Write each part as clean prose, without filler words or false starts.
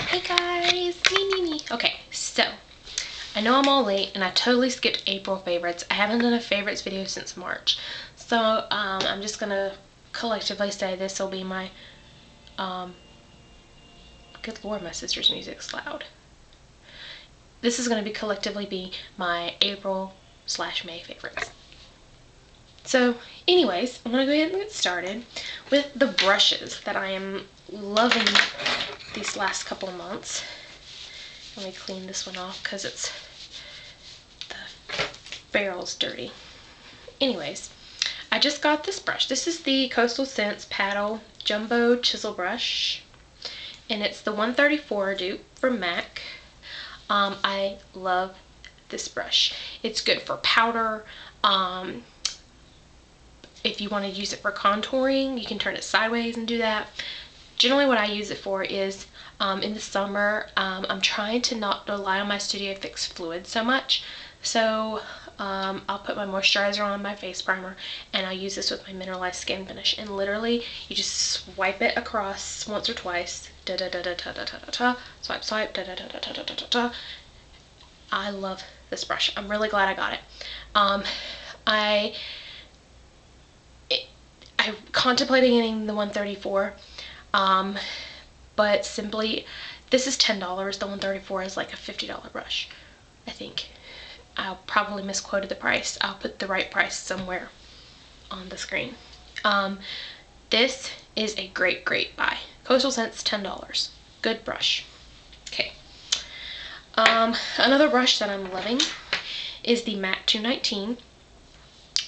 Hey guys, me. Okay, so I know I'm all late and I totally skipped April favorites. I haven't done a favorites video since March. So I'm just gonna collectively say this will be my good lord, my sister's music's loud. This is gonna collectively be my April/May favorites. So anyways, I'm gonna go ahead and get started with the brushes that I am loving these last couple of months. Let me clean this one off because the barrel's dirty. Anyways, I just got this brush. This is the Coastal Scents Paddle Jumbo Chisel Brush, and it's the 134 dupe from MAC. I love this brush. It's good for powder. If you want to use it for contouring, you can turn it sideways and do that. Generally what I use it for is in the summer, I'm trying to not rely on my Studio Fix fluid so much. So I'll put my moisturizer on, my face primer, and I'll use this with my mineralized skin finish. And literally, you just swipe it across once or twice. Da da da da da da da da da. Swipe, swipe. Da da da da da da da da. I love this brush. I'm really glad I got it. I contemplated getting the 134, but simply this is $10. The 134 is like a $50 brush, I think. I'll probably misquoted the price. I'll put the right price somewhere on the screen. This is a great buy. Coastal Scents, $10. Good brush. Okay. Another brush that I'm loving is the MAC 219,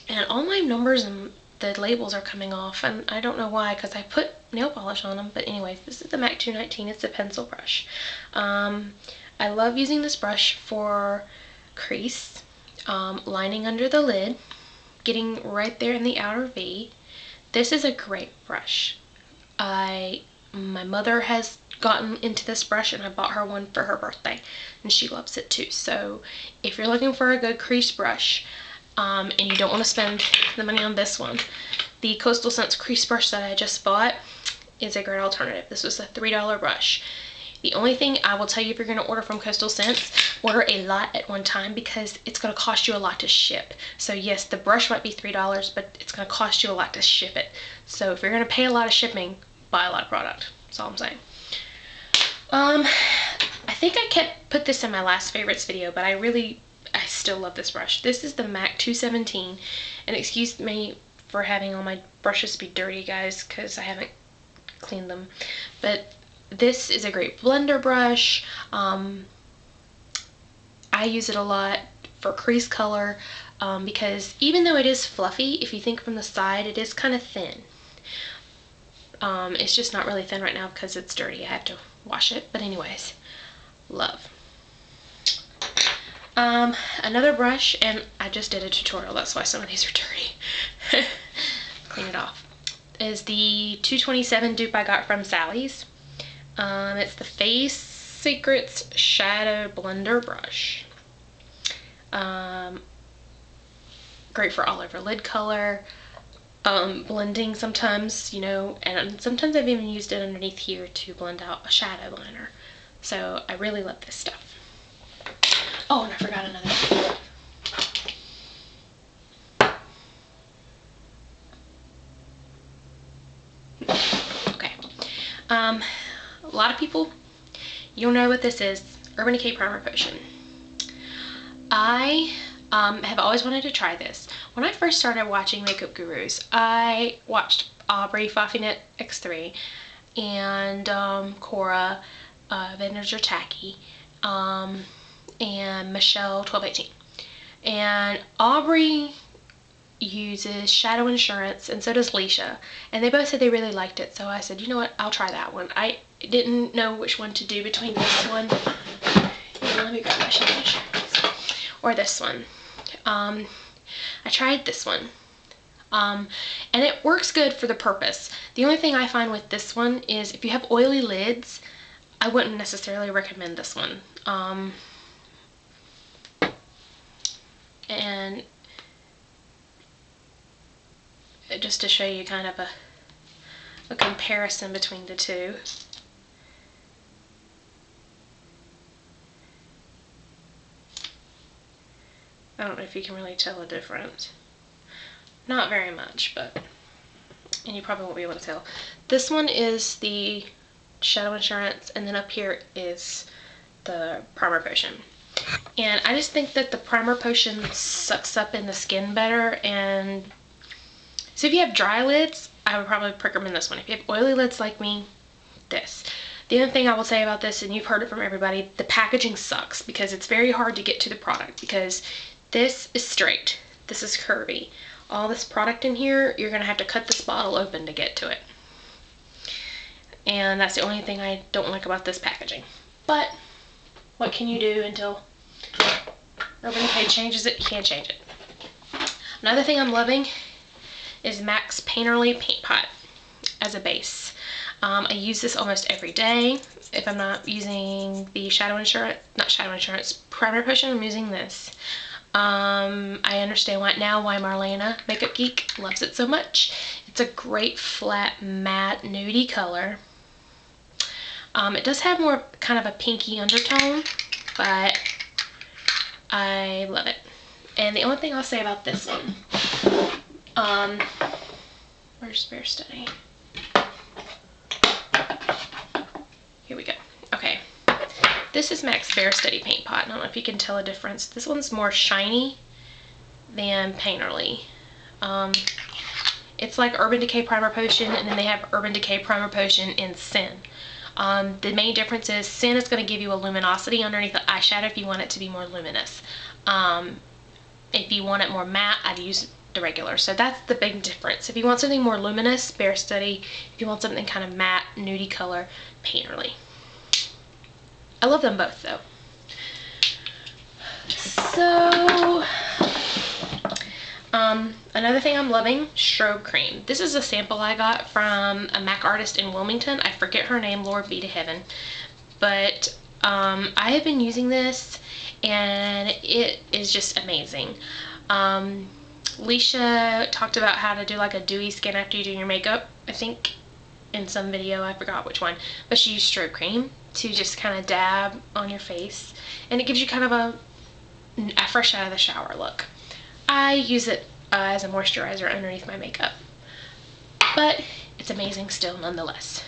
and all my numbers and the labels are coming off, and I don't know why, because I put nail polish on them. But anyways, this is the MAC 219. It's a pencil brush. I love using this brush for crease, lining under the lid, getting right there in the outer V. This is a great brush. My mother has gotten into this brush, and I bought her one for her birthday, and she loves it too. So if you're looking for a good crease brush, and you don't want to spend the money on this one, the Coastal Scents crease brush that I just bought is a great alternative. This was a $3 brush. The only thing I will tell you, if you're going to order from Coastal Scents, order a lot at one time, because it's going to cost you a lot to ship. So yes, the brush might be $3, but it's going to cost you a lot to ship it. So if you're going to pay a lot of shipping, buy a lot of product. That's all I'm saying. I think I put this in my last favorites video, but I still love this brush. This is the MAC 217, and excuse me for having all my brushes be dirty, guys, because I haven't cleaned them. But this is a great blender brush. I use it a lot for crease color, because even though it is fluffy, if you think from the side, it is kind of thin. It's just not really thin right now because it's dirty. I have to wash it. But anyways, love. Another brush, and I just did a tutorial, that's why some of these are dirty. Clean it off. Is the 227 dupe I got from Sally's. It's the Face Secrets Shadow Blender Brush. Great for all over lid color, blending sometimes, you know, and sometimes I've even used it underneath here to blend out a shadow liner. So I really love this stuff. Oh, and I forgot another thing. Okay. A lot of people, you'll know what this is. Urban Decay Primer Potion. I have always wanted to try this. When I first started watching Makeup Gurus, I watched Aubrey Faffinette X3 and Cora Venager Tacky, and Michelle 1218. And Aubrey uses Shadow Insurance, and so does Leisha, and they both said they really liked it. So I said, you know what, I'll try that one. I didn't know which one to do between this one, let me grab my Shadow Insurance, or this one. I tried this one, and it works good for the purpose. The only thing I find with this one is if you have oily lids, I wouldn't necessarily recommend this one. And just to show you kind of a comparison between the two. I don't know if you can really tell a difference. Not very much, but, and you probably won't be able to tell. This one is the Shadow Insurance, and then up here is the Primer Potion. And I just think that the Primer Potion sucks up in the skin better, and so if you have dry lids, I would probably recommend this one. If you have oily lids like me, this. The other thing I will say about this, and you've heard it from everybody, the packaging sucks because it's very hard to get to the product because this is straight, this is curvy. All this product in here, you're gonna have to cut this bottle open to get to it. And that's the only thing I don't like about this packaging. But what can you do until Urban Decay changes it? You can't change it. Another thing I'm loving is MAC's Painterly Paint Pot as a base. I use this almost every day. If I'm not using the Primer Potion, I'm using this. I understand why Marlena, Makeup Geek, loves it so much. It's a great flat matte nudie color. It does have more kind of a pinky undertone, but I love it. And the only thing I'll say about this one, where's Bare Study? Here we go. Okay. This is MAC's Bare Study Paint Pot. I don't know if you can tell a difference. This one's more shiny than Painterly. It's like Urban Decay Primer Potion, and then they have Urban Decay Primer Potion in Sin. The main difference is Sin is going to give you a luminosity underneath the eyeshadow if you want it to be more luminous. If you want it more matte, I'd use the regular. So that's the big difference. If you want something more luminous, Bare Study. If you want something kind of matte, nudie color, Painterly. I love them both though. So, another thing I'm loving, Strobe Cream. This is a sample I got from a MAC artist in Wilmington. I forget her name, Lord be to heaven. But I have been using this and it is just amazing. Leisha talked about how to do like a dewy skin after you do your makeup, I think in some video, I forgot which one, but she used Strobe Cream to just kind of dab on your face, and it gives you kind of a fresh out of the shower look. I use it as a moisturizer underneath my makeup, but it's amazing still nonetheless.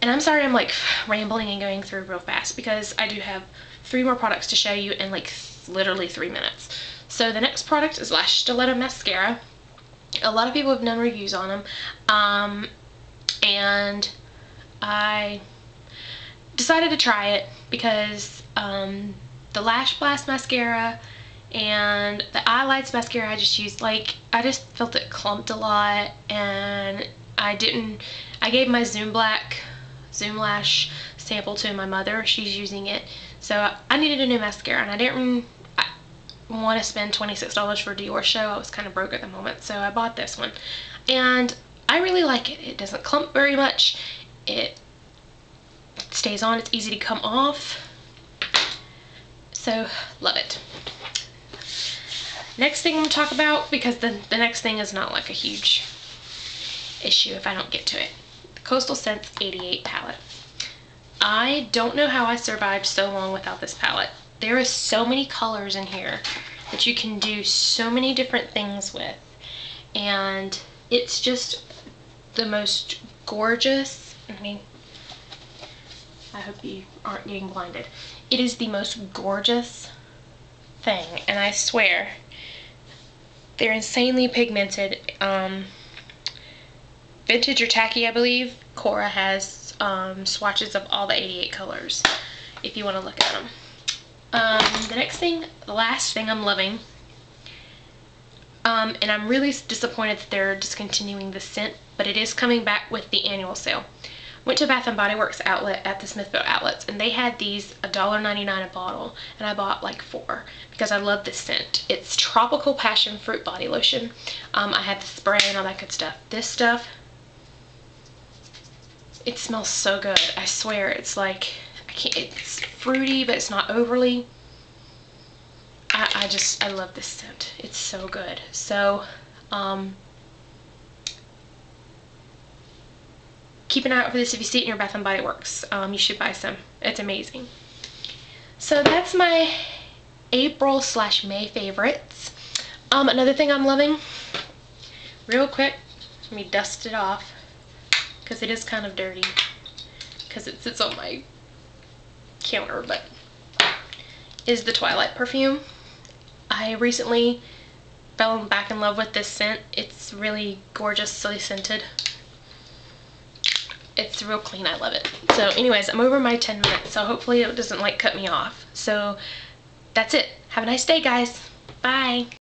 And I'm sorry I'm like rambling and going through real fast because I do have 3 more products to show you in like literally 3 minutes. So the next product is Lash Stiletto Mascara. A lot of people have done reviews on them, and I decided to try it because the Lash Blast Mascara and the Eye Lights Mascara I just used, like, I just felt it clumped a lot, and I gave my Zoom Lash sample to my mother. She's using it, so I needed a new mascara, and I didn't want to spend $26 for a Dior show. I was kind of broke at the moment, so I bought this one, and I really like it. It doesn't clump very much. It stays on. It's easy to come off. So, love it. Next thing I'm going to talk about, because the next thing is not like a huge issue if I don't get to it. The Coastal Scents 88 palette. I don't know how I survived so long without this palette. There are so many colors in here that you can do so many different things with, and it's just the most gorgeous. I mean, I hope you aren't getting blinded. It is the most gorgeous thing, and I swear they're insanely pigmented. Vintage or Tacky, I believe, Cora has swatches of all the 88 colors if you want to look at them. The last thing I'm loving, and I'm really disappointed that they're discontinuing the scent, but it is coming back with the annual sale. Went to Bath & Body Works outlet at the Smithville Outlets, and they had these $1.99 a bottle, and I bought like 4 because I love this scent. It's Tropical Passion Fruit Body Lotion. I had the spray and all that good stuff. This stuff, it smells so good. I swear, it's like, it's fruity, but it's not overly. I love this scent. It's so good. So, keep an eye out for this if you see it in your Bath & Body Works. You should buy some. It's amazing. So that's my April/May favorites. Another thing I'm loving, real quick, let me dust it off because it is kind of dirty because it sits on my counter, but is the Twilight perfume. I recently fell back in love with this scent. It's really gorgeously scented. It's real clean. I love it. So anyways, I'm over my 10 minutes, so hopefully it doesn't like cut me off. So that's it. Have a nice day, guys. Bye.